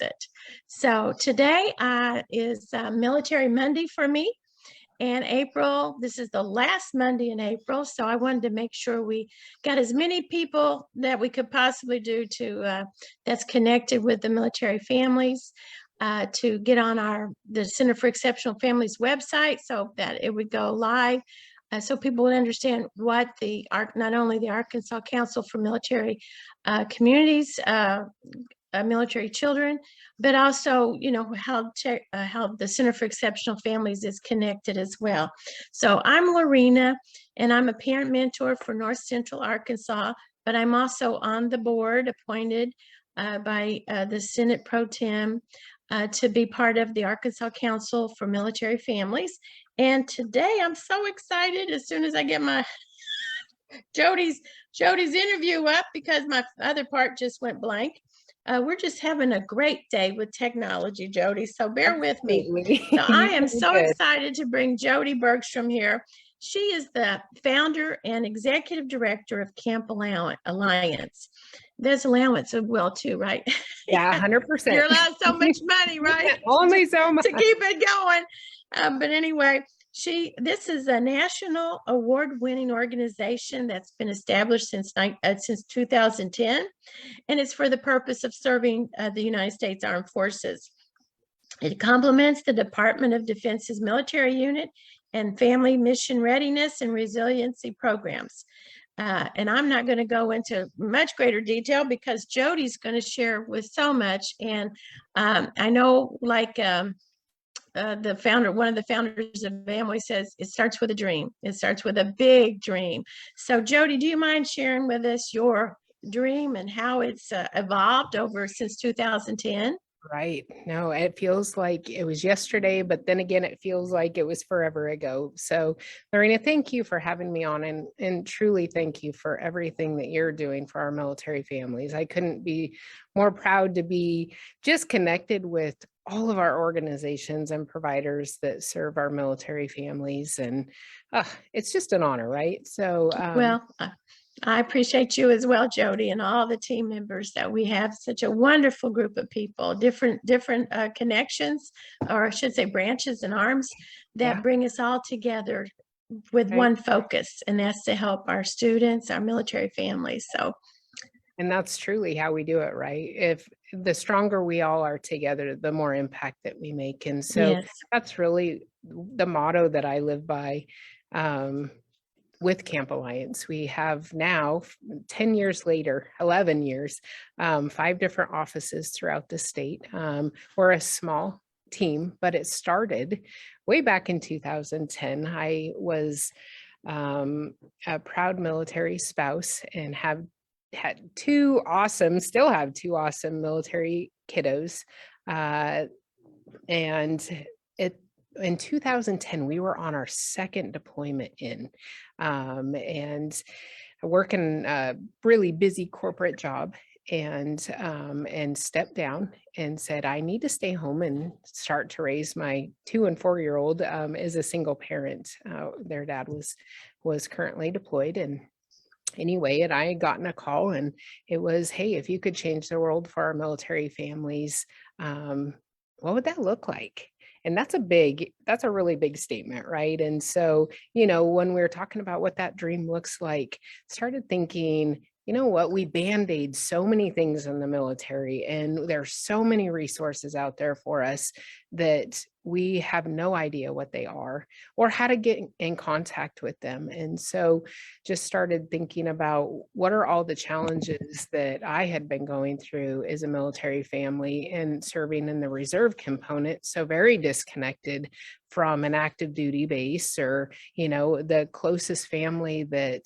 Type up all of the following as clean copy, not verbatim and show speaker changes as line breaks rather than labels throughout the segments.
it. So today is Military Monday for me. And April, this is the last Monday in April, so I wanted to make sure we got as many people that we could possibly do to that's connected with the military families to get on the Center for Exceptional Families website so that it would go live, so people would understand what not only the Arkansas Council for Military Communities, military children, but also, how the Center for Exceptional Families is connected as well. So I'm Loreena, and I'm a parent mentor for North Central Arkansas, but I'm also on the board appointed by the Senate Pro Tem to be part of the Arkansas Council for Military Families. And today I'm so excited as soon as I get my Jody's interview up, because my other part just went blank. We're just having a great day with technology, Jody, so bear with me. So I am so excited to bring Jody Bergstrom here. She is the founder and executive director of Camp Alliance. There's allowance as well too, right?
Yeah, 100%.
You're allowed so much money, right?
Only so much
to keep it going. But anyway, this is a national award-winning organization that's been established since 2010, and it's for the purpose of serving the United States Armed Forces. It complements the Department of Defense's military unit and family mission readiness and resiliency programs. And I'm not going to go into much greater detail because Jody's going to share with so much. And I know, like one of the founders of Amway says, it starts with a dream. It starts with a big dream. So Jody, do you mind sharing with us your dream and how it's evolved since 2010?
Right. No, it feels like it was yesterday, but then again, it feels like it was forever ago. So Loreena, thank you for having me on, and truly thank you for everything that you're doing for our military families. I couldn't be more proud to be just connected with all of our organizations and providers that serve our military families. And it's just an honor, right? So,
well, I appreciate you as well, Jody, and all the team members that we have. Such a wonderful group of people, different connections, or I should say branches and arms that bring us all together with one focus, and that's to help our students, our military families.
And that's truly how we do it, right? If the stronger we all are together, the more impact that we make. And so that's really the motto that I live by. With Camp Alliance, we have now 10 years later, 11 years, 5 different offices throughout the state. We're a small team, but it started way back in 2010. I was a proud military spouse and had still have 2 awesome military kiddos. And in 2010, we were on our 2nd deployment in, and working a really busy corporate job, and stepped down and said, I need to stay home and start to raise my 2- and 4-year-old as a single parent. Their dad was currently deployed. And anyway, and I had gotten a call, and it was, hey, if you could change the world for our military families, what would that look like? And that's a really big statement, right? And so, when we're talking about what that dream looks like, started thinking, you know what, we band-aid so many things in the military, and there's so many resources out there for us that we have no idea what they are or how to get in contact with them. And so just started thinking about what are all the challenges that I had been going through as a military family and serving in the reserve component. So very disconnected from an active duty base, or, the closest family that,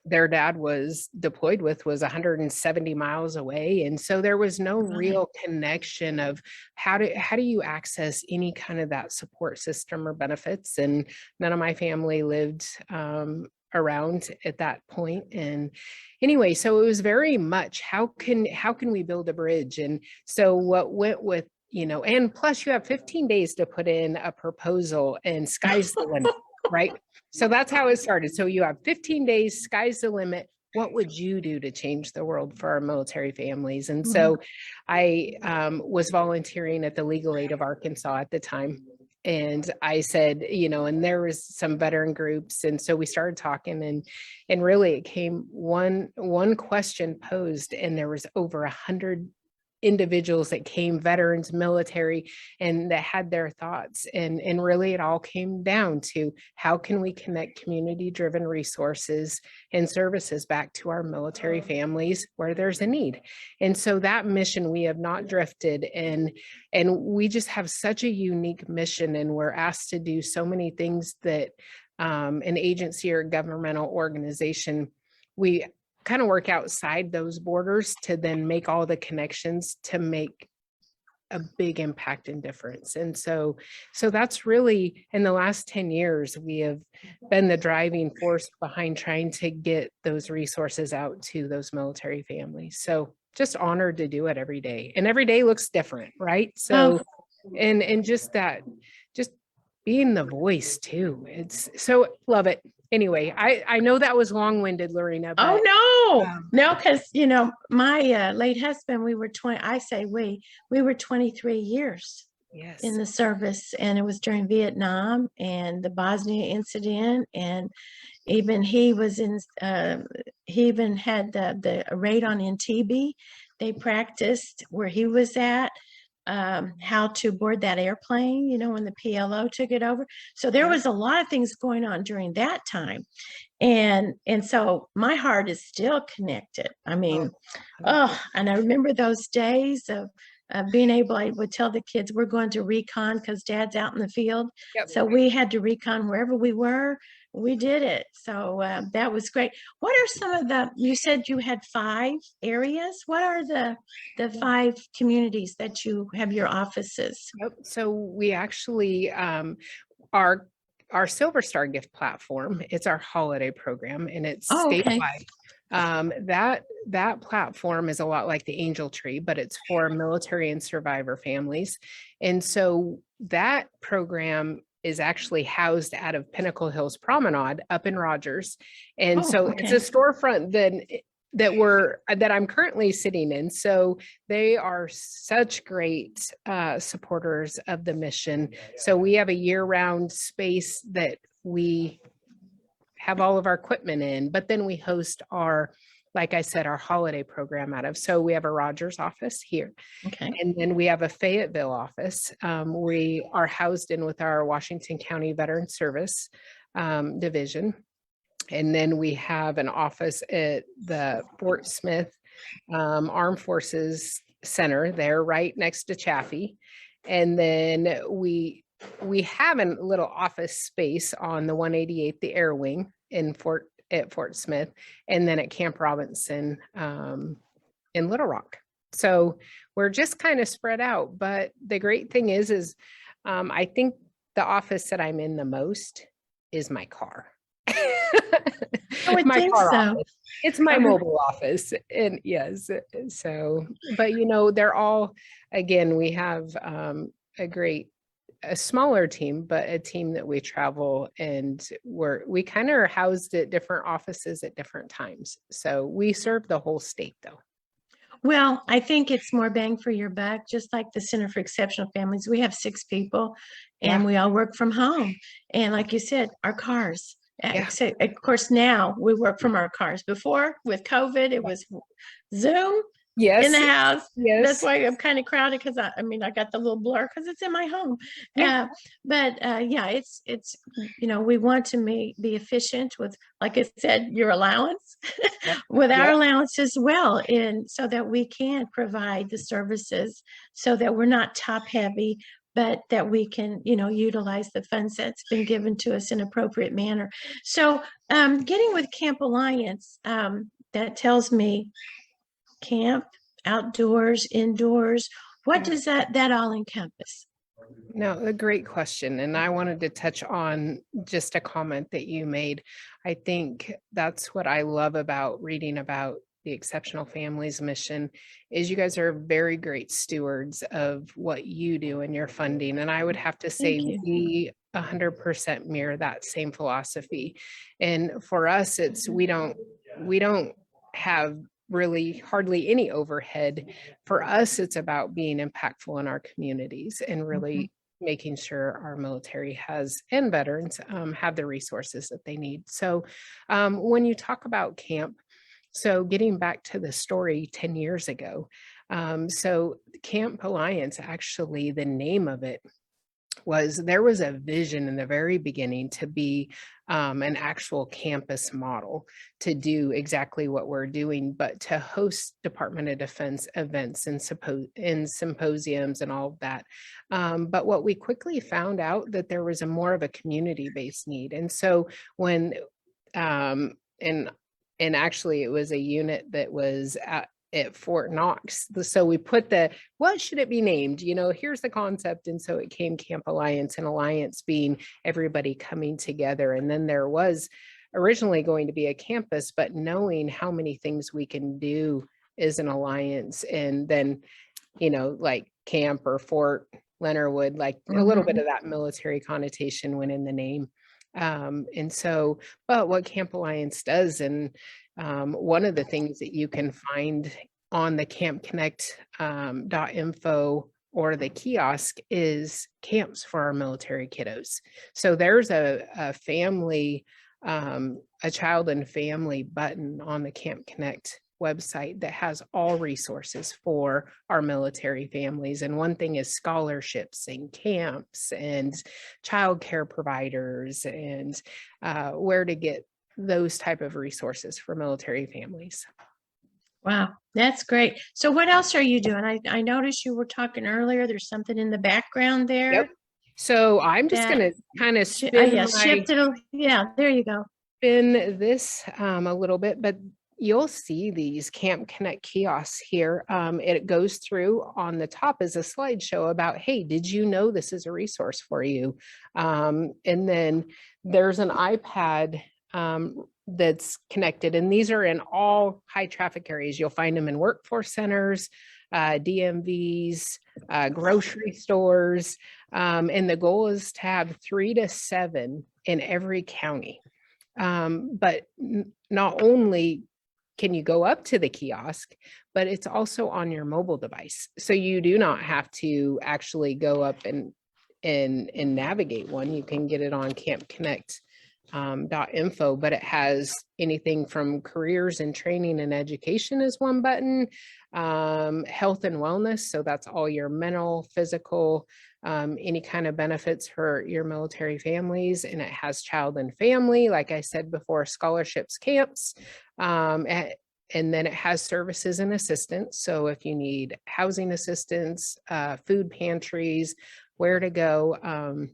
their dad was deployed with was 170 miles away. And so there was no real connection of how do you access any kind of that support system or benefits. And none of my family lived around at that point. And anyway, so it was very much, how can we build a bridge? And so what went with, and plus you have 15 days to put in a proposal, and sky's the limit. Right. So that's how it started. So you have 15 days, sky's the limit, what would you do to change the world for our military families? And
Mhm.
so I was volunteering at the Legal Aid of Arkansas at the time. And I said, and there was some veteran groups. And so we started talking, and really it came one question posed, and there was over 100 individuals that came, veterans, military, and that had their thoughts. And really it all came down to, how can we connect community-driven resources and services back to our military families where there's a need? And so that mission, we have not drifted, and we just have such a unique mission, and we're asked to do so many things that an agency or governmental organization, we kind of work outside those borders to then make all the connections to make a big impact and difference. And so that's really, in the last 10 years, we have been the driving force behind trying to get those resources out to those military families. So just honored to do it every day, and every day looks different, right? So and just that, just being the voice too. It's so, love it. Anyway, I know that was long-winded, Loreena, but
No, because my late husband, we were 20. I say we were 23 years
yes,
in the service, and it was during Vietnam and the Bosnia incident, and even he was in. He even had the raid on Entebbe. They practiced where he was at. How to board that airplane, when the PLO took it over. So there was a lot of things going on during that time. And so my heart is still connected. I mean, and I remember those days of being able, I would tell the kids, we're going to recon because dad's out in the field.
Yep.
So we had to recon wherever we were. We did it. So that was great. What are some of you said you had 5 areas. What are the 5 communities that you have your offices?
Yep. So we actually, our Silver Star gift platform, it's our holiday program, and it's statewide. That platform is a lot like the Angel Tree, but it's for military and survivor families. And so that program is actually housed out of Pinnacle Hills Promenade up in Rogers. And it's a storefront that I'm currently sitting in. So they are such great supporters of the mission. So we have a year-round space that we have all of our equipment in, but then we host like I said, our holiday program out of. So we have a Rogers office here.
Okay.
And then we have a Fayetteville office. We are housed in with our Washington County Veteran Service division. And then we have an office at the Fort Smith Armed Forces Center there, right next to Chaffee. And then we have a little office space on the 188th, the Air Wing at Fort Smith, and then at Camp Robinson in Little Rock. So we're just kind of spread out. But the great thing is I think the office that I'm in the most is my car.
I would think so.
Office. It's my mobile office. And yes, so, but they're all, again, we have a smaller team, but a team that we travel, and we kind of are housed at different offices at different times. So we serve the whole state though.
Well, I think it's more bang for your buck, just like the Center for Exceptional Families. We have 6 people and we all work from home. And like you said, our cars. So, of course, now we work from our cars. Before, with COVID, it was Zoom in the house.
Yes.
That's why I'm kind of crowded, because I got the little blur because it's in my home. It's we want to be efficient with, like I said, your allowance, with our allowance as well, and so that we can provide the services so that we're not top heavy, but that we can, utilize the funds that's been given to us in appropriate manner. So getting with Camp Alliance, that tells me camp, outdoors, indoors. What does that all encompass?
No, a great question. And I wanted to touch on just a comment that you made. I think that's what I love about reading about the Exceptional Families mission, is you guys are very great stewards of what you do and your funding. And I would have to say we 100% mirror that same philosophy. And for us, it's we don't have really hardly any overhead. For us, it's about being impactful in our communities and really making sure our military has and veterans have the resources that they need. So when you talk about camp, so getting back to the story 10 years ago, so Camp Alliance, actually the name of it was, there was a vision in the very beginning to be an actual campus model to do exactly what we're doing, but to host Department of Defense events and symposiums and all of that. But what we quickly found out that there was a more of a community-based need. And so when, and actually it was a unit that was at Fort Knox. So we put what should it be named? Here's the concept. And so it came Camp Alliance, and Alliance being everybody coming together. And then there was originally going to be a campus, but knowing how many things we can do as an alliance, and then, like camp or Fort Leonard Wood, like a little bit of that military connotation went in the name. And so, but what Camp Alliance does, and one of the things that you can find on the campconnect.info or the kiosk is camps for our military kiddos. So there's a family, a child and family button on the Camp Connect website that has all resources for our military families. And one thing is scholarships and camps and childcare providers, and where to get those type of resources for military families.
Wow, that's great. So what else are you doing? I noticed you were talking earlier. There's something in the background there.
Yep. So I'm just going to kind of spin
there you go.
Spin this a little bit, but you'll see these Camp Connect kiosks here. It goes through. On the top is a slideshow about, hey, did you know this is a resource for you? And then there's an iPad that's connected, and these are in all high traffic areas. You'll find them in workforce centers, DMVs, grocery stores, and the goal is to have 3 to 7 in every county. But not only can you go up to the kiosk, but it's also on your mobile device. So you do not have to actually go up and navigate one. You can get it on campconnect.info, but it has anything from careers and training and education is one button, health and wellness. So that's all your mental, physical, any kind of benefits for your military families. And it has child and family, like I said before, scholarships, camps, and then it has services and assistance. So if you need housing assistance, food pantries, where to go,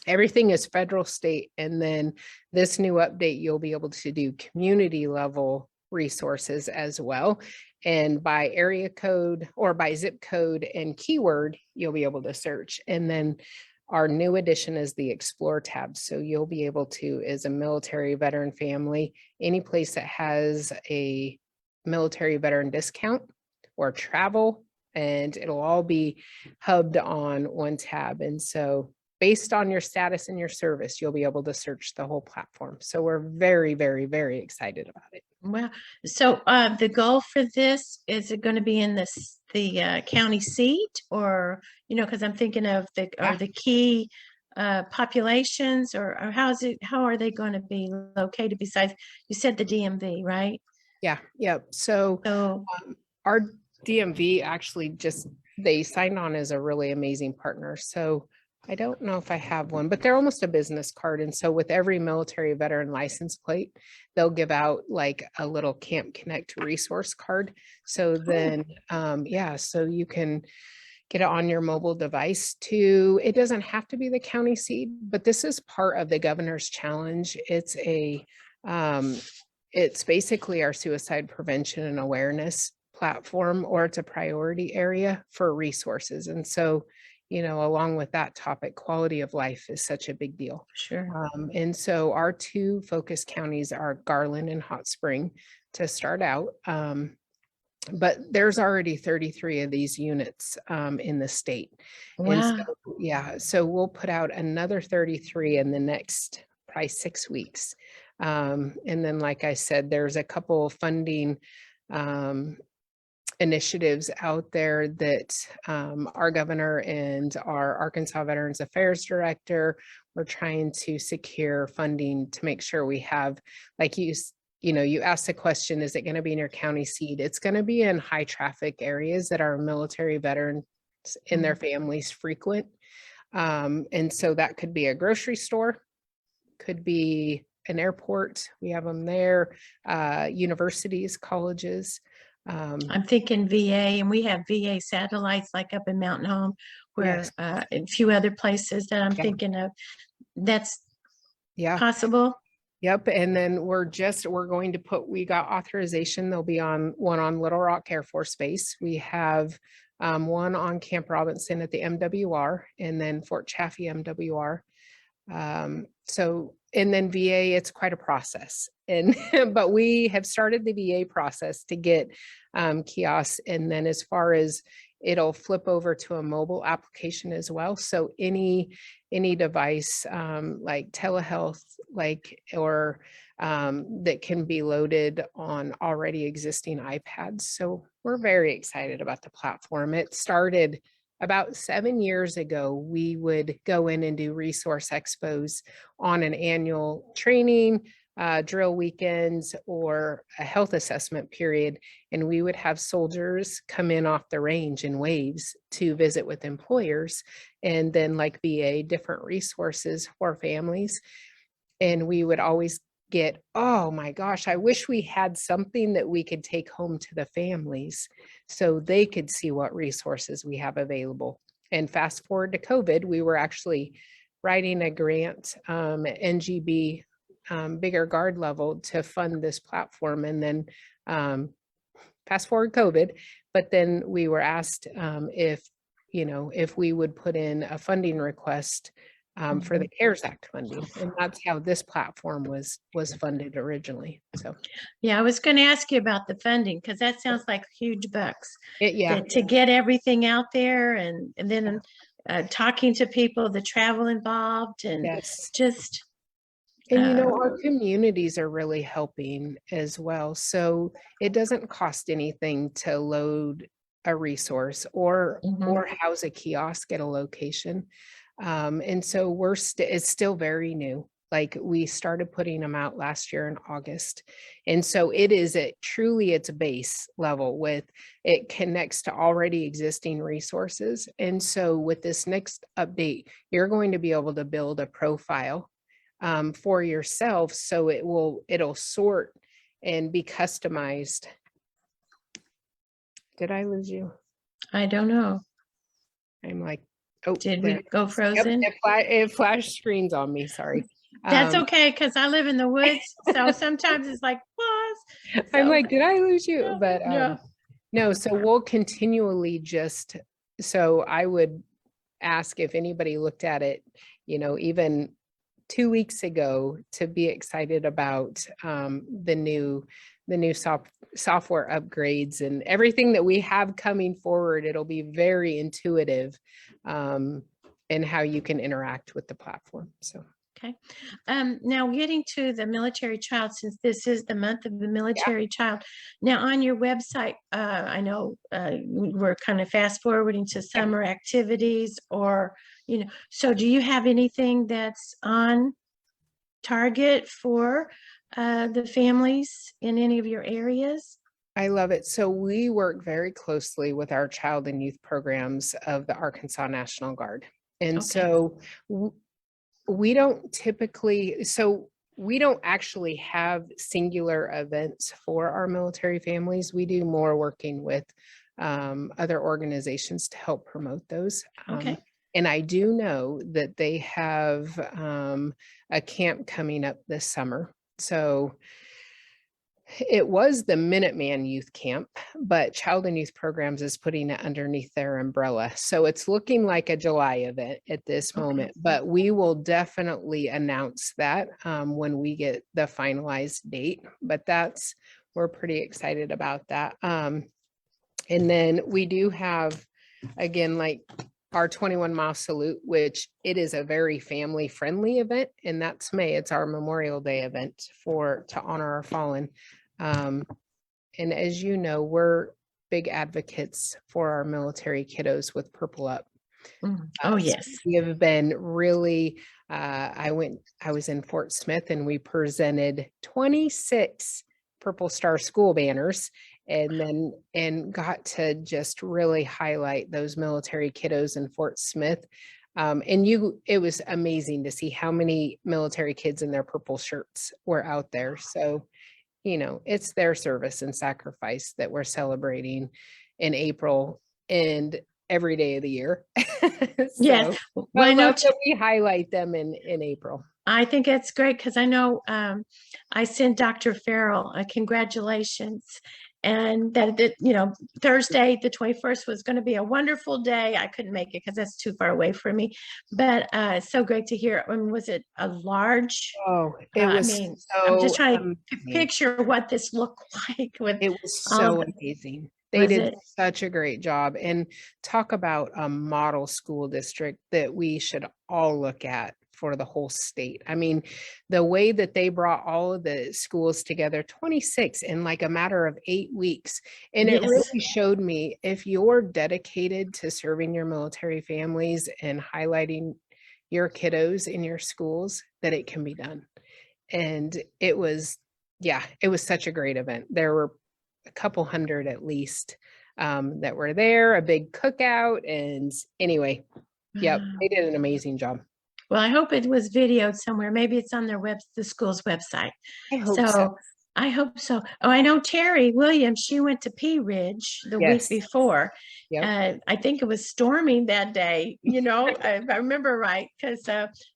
everything is federal, state. And then this new update, you'll be able to do community level resources as well. And by area code or by zip code and keyword, you'll be able to search. And then our new addition is the Explore tab. So you'll be able to, as a military veteran family, any place that has a military veteran discount or travel, and it'll all be hubbed on one tab. And so based on your status and your service, you'll be able to search the whole platform. So we're very, very, very excited about it.
Wow. So the goal for this, is it going to be in the county seat, or, because I'm thinking of the key populations, or how are they going to be located besides, you said the DMV, right?
Yeah. So our DMV actually they signed on as a really amazing partner. So I don't know if I have one, but they're almost a business card. And so with every military veteran license plate, they'll give out like a little Camp Connect resource card. So then, so you can get it on your mobile device too. It doesn't have to be the county seat, but this is part of the governor's challenge. It's it's basically our suicide prevention and awareness platform, or it's a priority area for resources. And so, along with that topic, quality of life is such a big deal.
Sure.
And so our 2 focus counties are Garland and Hot Spring to start out. But there's already 33 of these units in the state.
Wow.
And so we'll put out another 33 in the next probably 6 weeks. And then, like I said, there's a couple of funding initiatives out there that our governor and our Arkansas Veterans Affairs Director were trying to secure funding to make sure we have, like you know, you asked the question, is it going to be in your county seat? It's going to be in high traffic areas that our military veterans and their families frequent. And so that could be a grocery store, could be an airport. We have them there, universities, colleges.
I'm thinking VA, and we have VA satellites like up in Mountain Home, where
Yes.
and a few other places that I'm
Yeah.
thinking of. That's
Yeah.
possible.
Yep. And then we're going to put, we got authorization. There'll be one on Little Rock Air Force Base. We have one on Camp Robinson at the MWR, and then Fort Chaffee MWR. And then VA, it's quite a process. And, but we have started the VA process to get kiosks. And then as far as it'll flip over to a mobile application as well. So any device like telehealth, or that can be loaded on already existing iPads. So we're very excited about the platform. It started about 7 years ago. We would go in and do resource expos on an annual training, drill weekends, or a health assessment period. And we would have soldiers come in off the range in waves to visit with employers. And then, like VA, different resources for families. And we would always get, oh my gosh, I wish we had something that we could take home to the families so they could see what resources we have available. And fast forward to COVID, we were actually writing a grant at NGB, bigger guard level, to fund this platform. And then fast forward COVID, but then we were asked if we would put in a funding request for the CARES Act funding. And that's how this platform was funded originally. So
Yeah, I was going to ask you about the funding, because that sounds like huge bucks
yeah,
to get everything out there, and then talking to people, the travel involved, and
yes.
just.
And our communities are really helping as well. So it doesn't cost anything to load a resource or house a kiosk at a location. And so it's still very new. Like, we started putting them out last year in August. And so it is truly its base level, with it connects to already existing resources. And so with this next update, you're going to be able to build a profile for yourself. So it'll sort and be customized. Did I lose you?
I don't know.
I'm like, oh,
did we go frozen?
Yep, it flashed screens on me. Sorry.
That's okay, because I live in the woods, so sometimes it's like pause.
I'm like, did I lose you?
No,
But no. So we'll continually so I would ask if anybody looked at it, even 2 weeks ago, to be excited about the new software upgrades and everything that we have coming forward. It'll be very intuitive in how you can interact with the platform. So.
Okay. Now, getting to the military child, since this is the month of the military child. Now, on your website, I know we're kind of fast forwarding to summer activities, or, so do you have anything that's on target for the families in any of your areas?
I love it. So we work very closely with our child and youth programs of the Arkansas National Guard. And so we don't actually have singular events for our military families. We do more working with other organizations to help promote those. And I do know that they have a camp coming up this summer. So it was the Minuteman Youth Camp, but Child and Youth Programs is putting it underneath their umbrella. So it's looking like a July event at this moment, but we will definitely announce that when we get the finalized date. But we're pretty excited about that. And then we do have, again, like our 21-mile salute, which it is a very family friendly event, and that's May. It's our Memorial Day event to honor our fallen. And as you know, we're big advocates for our military kiddos with Purple Up.
Oh,
So
yes.
we have been really, I was in Fort Smith and we presented 26 Purple Star school banners and got to just really highlight those military kiddos in Fort Smith. It was amazing to see how many military kids in their purple shirts were out there. So, it's their service and sacrifice that we're celebrating in April and every day of the year.
Yes.
So
Well,
I
I know
love that we highlight them in April.
I think it's great because I know I sent Dr. Farrell a congratulations, and that Thursday the 21st was going to be a wonderful day. I couldn't make it because that's too far away from me, but it's so great to hear. Was it a large?
Oh, it was
I'm just
so
trying to
amazing.
picture what this looked like with
It was
all
so
the,
amazing. They did such a great job. And talk about a model school district that we should all look at for the whole state. I mean, the way that they brought all of the schools together, 26 in like a matter of 8 weeks. And it
Yes.
really showed me, if you're dedicated to serving your military families and highlighting your kiddos in your schools, that it can be done. And it was such a great event. There were a couple hundred at least that were there, a big cookout. And anyway, they did an amazing job.
Well, I hope it was videoed somewhere. Maybe it's on the school's website.
I hope so.
I hope so. Oh, I know Terry Williams, she went to Pea Ridge the week before.
Yep.
I think it was storming that day, if I remember right, because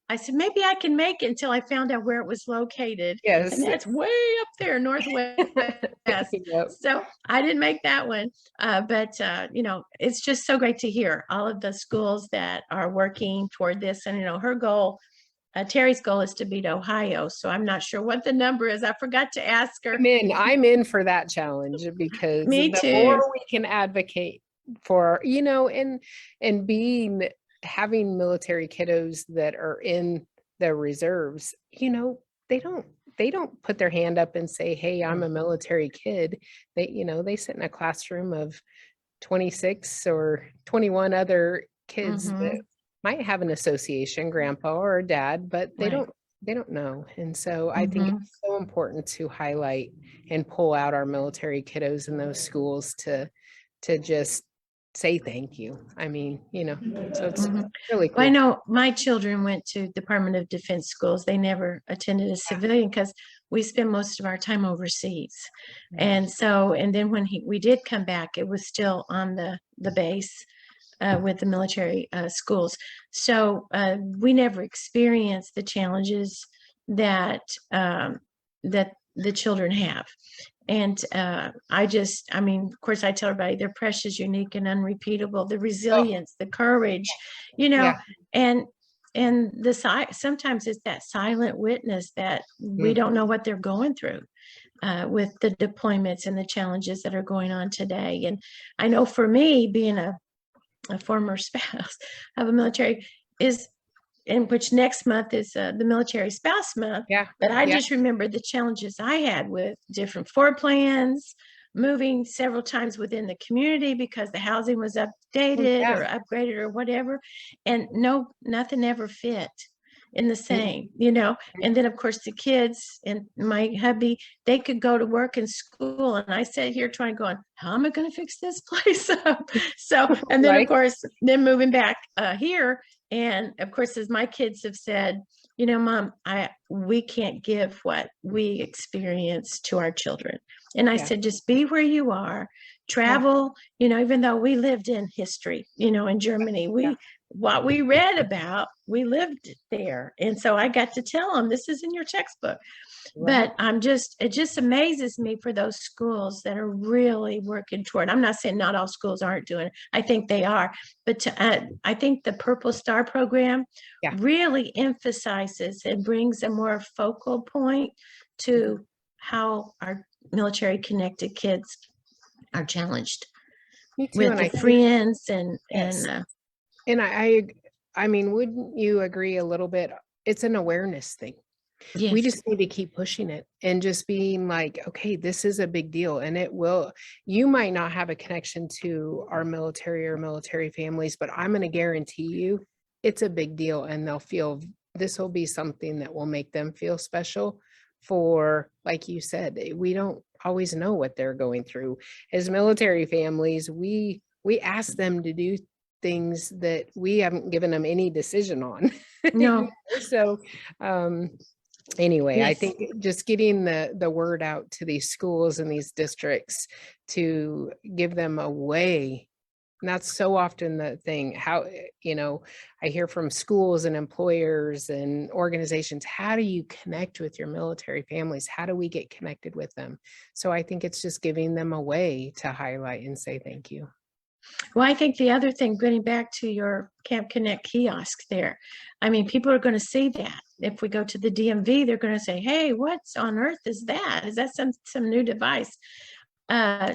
I said, maybe I can make it, until I found out where it was located.
Yes.
And that's way up there, northwest.
Yep.
So I didn't make that one. But it's just so great to hear all of the schools that are working toward this. And, her goal, Terry's goal is to beat Ohio. So I'm not sure what the number is. I forgot to ask her.
I'm in for that challenge, because
Me
the
too.
more we can advocate for, and having military kiddos that are in the reserves, they don't put their hand up and say, hey, I'm a military kid. They sit in a classroom of 26 or 21 other kids that might have an association, grandpa or dad, but they don't know. And so I think it's so important to highlight and pull out our military kiddos in those schools to just say thank you. I mean, so it's really cool.
Well, I know my children went to Department of Defense schools. They never attended a civilian because we spend most of our time overseas. And then when we did come back, it was still on the base with the military schools. So we never experienced the challenges that that the children have. And of course, I tell everybody they're precious, unique, and unrepeatable. The resilience, the courage, and sometimes it's that silent witness that we don't know what they're going through with the deployments and the challenges that are going on today. And I know for me, being a former spouse of a military, in which next month is the military spouse month. But I just remember the challenges I had with different floor plans, moving several times within the community because the housing was updated or upgraded or whatever. And nothing ever fit in the same, and then of course the kids and my hubby, they could go to work and school, and I sat here going, how am I going to fix this place up? So, and then of course, then moving back here, and of course, as my kids have said, Mom, we can't give what we experience to our children. And I said, just be where you are, travel, even though we lived in history, in Germany, what we read about, we lived there. And so I got to tell them, this is in your textbook. But it just amazes me for those schools that are really working toward. I'm not saying not all schools aren't doing it. I think they are. But I think the Purple Star program really emphasizes and brings a more focal point to how our military connected kids are challenged with the friends and
And I mean, wouldn't you agree a little bit? It's an awareness thing. We
Yes.
just need to keep pushing it and just being like, okay, this is a big deal. And it will, you might not have a connection to our military or military families, but I'm going to guarantee you it's a big deal. And they'll feel this will be something that will make them feel special for, like you said, we don't always know what they're going through. As military families, we ask them to do things that we haven't given them any decision on.
No.
So, anyway, I
Yes.
think just getting the word out to these schools and these districts to give them a way. And that's so often the thing, how, I hear from schools and employers and organizations, how do you connect with your military families? How do we get connected with them? So I think it's just giving them a way to highlight and say thank you.
Well, I think the other thing, getting back to your Camp Connect kiosk there, I mean, people are going to see that. If we go to the DMV, they're going to say, hey, what on earth is that? Is that some new device? I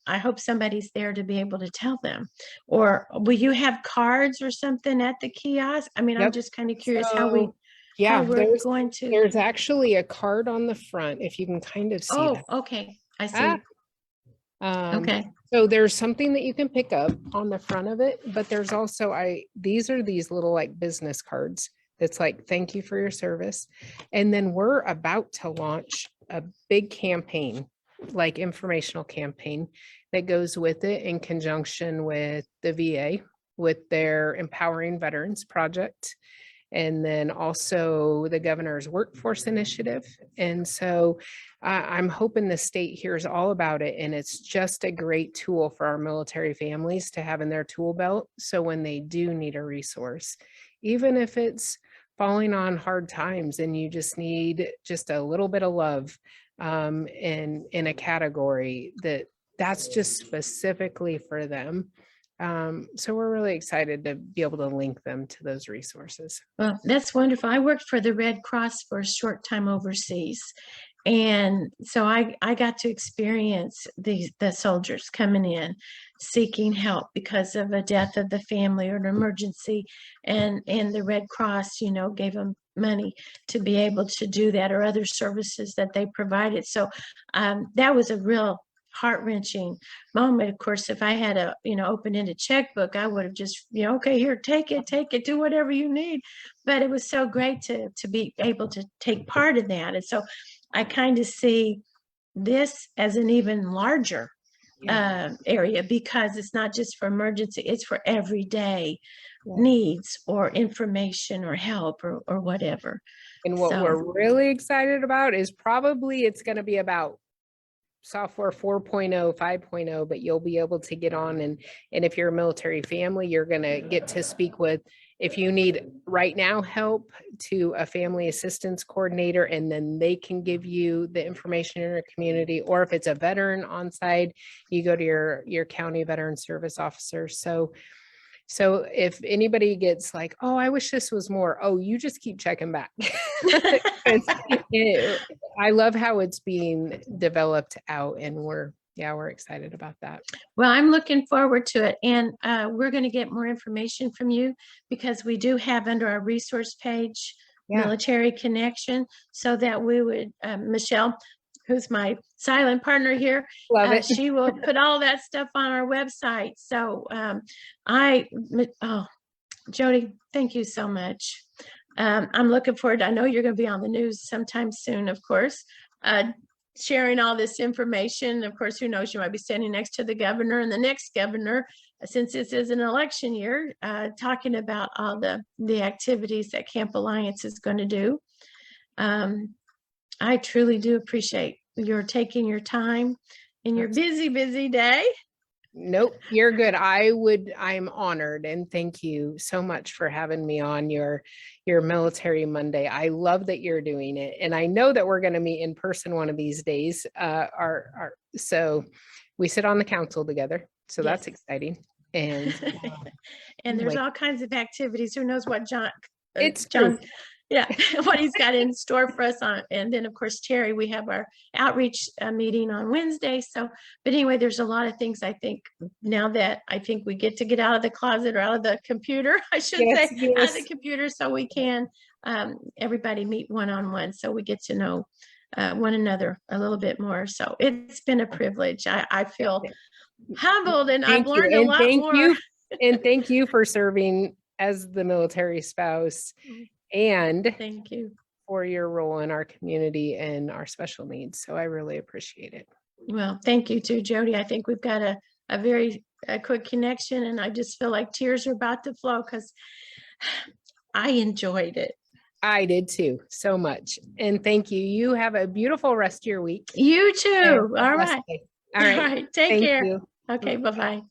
hope somebody's there to be able to tell them. Or will you have cards or something at the kiosk? I mean, I'm
Yep.
just kind of curious
So,
how
yeah,
we're going to.
there's actually a card on the front, if you can kind of see
Oh,
that.
okay. I
Ah,
see. Okay.
so there's something that you can pick up on the front of it, but there's also, these are these little like business cards that's like, thank you for your service. And then we're about to launch a big campaign, like informational campaign that goes with it in conjunction with the VA, with their Empowering Veterans Project, and then also the governor's workforce initiative. And so I'm hoping the state hears all about it. And it's just a great tool for our military families to have in their tool belt. So when they do need a resource, even if it's falling on hard times and you just need just a little bit of love in a category that's just specifically for them. So we're really excited to be able to link them to those resources.
Well, that's wonderful. I worked for the Red Cross for a short time overseas. And so I got to experience the soldiers coming in seeking help because of a death of the family or an emergency. And the Red Cross, gave them money to be able to do that, or other services that they provided. So that was a real heart-wrenching moment. Of course, if I had a open-ended checkbook, I would have just okay, here, take it, do whatever you need. But it was so great to be able to take part in that. And so I kind of see this as an even larger area, because it's not just for emergency, it's for everyday needs or information or help or whatever.
And what
So
we're really excited about is probably it's going to be about software 4.0, 5.0, but you'll be able to get on and if you're a military family, you're going to get to speak with, if you need right now help, to a family assistance coordinator, and then they can give you the information in your community. Or if it's a veteran on site, you go to your county veteran service officer. So if anybody gets like, oh, I wish this was more, oh, you just keep checking back. I love how it's being developed out, and we're excited about that.
well, I'm looking forward to it. And we're going to get more information from you, because we do have under our resource page, Military Connection, so that we would, Michelle, who's my silent partner here,
Love it.
she will put all that stuff on our website. So Jody, thank you so much. I'm looking forward. I know you're going to be on the news sometime soon, of course, sharing all this information. Of course, who knows, you might be standing next to the governor and the next governor, since this is an election year, talking about all the activities that Camp Alliance is going to do. I truly do appreciate your taking your time in your busy, busy day.
Nope, you're good. I'm honored, and thank you so much for having me on your Military Monday. I love that you're doing it, and I know that we're going to meet in person one of these days. So we sit on the council together, so that's exciting. And
and there's all kinds of activities. Who knows what John?
It's
John.
true.
Yeah, what he's got in store for us on, and then of course, Terry, we have our outreach meeting on Wednesday. So, but anyway, there's a lot of things I think now that I think we get to get out of the closet or out of the computer, I should
Yes,
say, out of the
yes.
computer, so we can everybody meet one-on-one, so we get to know one another a little bit more. So it's been a privilege. I feel humbled, and I've
Thank you.
learned a
And
lot
thank
more.
you. And thank you for serving as the military spouse and
Thank you.
for your role in our community and our special needs. So I really appreciate it.
Well, thank you too, Jody. I think we've got a very quick connection, and I just feel like tears are about to flow because I enjoyed it.
I did too, so much. And thank you. You have a beautiful rest of your week.
You
and
too.
a
All
blessed
right.
day. All right.
Take
Thank
care.
you.
Okay, bye-bye.